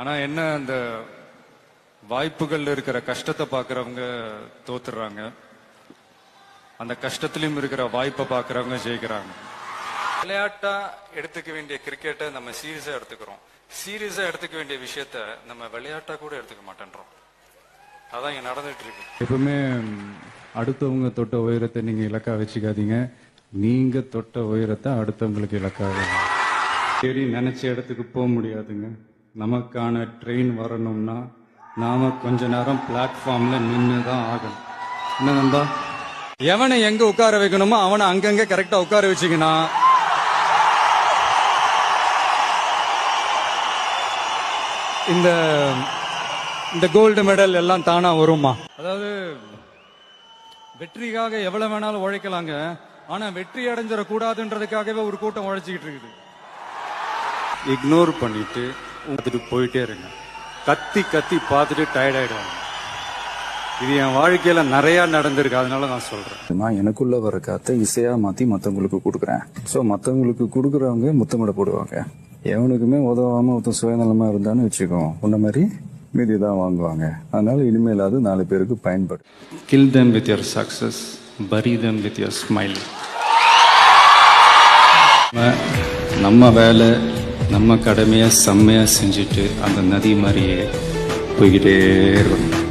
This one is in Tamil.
ஆனா என்ன, அந்த வாய்ப்புகள் இருக்கிற கஷ்டத்தை பாக்குறவங்க தோத்துறாங்க, அந்த கஷ்டத்திலும் இருக்கிற வாய்ப்பை பாக்குறவங்க ஜெயிக்கிறாங்க. விளையாட்டா எடுத்துக்க வேண்டிய கிரிக்கெட்டை நம்ம சீரியஸா எடுத்துக்கிறோம். சீரியஸா எடுத்துக்க வேண்டிய விஷயத்த நம்ம விளையாட்டா கூட எடுத்துக்க மாட்டேன்றோம். அதான் இங்க நடந்துட்டு இருக்கு. எப்பவுமே அடுத்தவங்க தொட்ட உயரத்தை நீங்க இலக்கா வச்சுக்காதீங்க, நீங்க தொட்ட உயரத்தை அடுத்தவங்களுக்கு இலக்காக. சரி, நினைச்ச இடத்துக்கு போக முடியாதுங்க. நமக்கான ட்ரெயின் வரணும்னா நாம கொஞ்ச நேரம் பிளாட்ஃபார்ம்ல நின்றுதான் ஆகணும். என்ன நண்பா? எவனை எங்க உட்கார வைக்கணுமோ அவனை அங்கங்க கரெக்டா உட்கார வச்சுக்கனா இந்த கோல்டு மெடல் எல்லாம் தானா வருமா? அதாவது வெற்றிக்காக எவ்வளவு வேணாலும் உழைக்கலாங்க, ஆனா வெற்றி அடைஞ்சிட கூடாதுன்றதுக்காகவே ஒரு கூட்டம் உழைச்சிக்கிட்டு இருக்குது. இக்னோர் பண்ணிட்டு பார்த்துட்டு போயிட்டே இருங்க. கத்தி கத்தி பார்த்துட்டு டயர்ட் ஆயிடுவாங்க. இது என் வாழ்க்கையில நிறைய நடந்திருக்கு, அதனால நான் சொல்றேன். நான் எனக்குள்ள வர காத்த இசையா மாத்தி மத்தவங்களுக்கு கொடுக்குறேன். சோ மத்தவங்களுக்கு கொடுக்குறவங்க முத்தமிட போடுவாங்க. எவனுக்குமே உதவாம ஒருத்தன் சுயநலமா இருந்தான்னு வச்சுக்கோ, உன்ன மாதிரி மீதி தான் வாங்குவாங்க. அதனால இனிமேலாவது 4 பேருக்கு பயன்படும். Kill them with your success, bury them with your smile. நம்ம வேலை நம்ம கடமையை செம்மையா செஞ்சுட்டு அந்த நதி மாதிரியே போய்கிட்டே இருக்கணும்.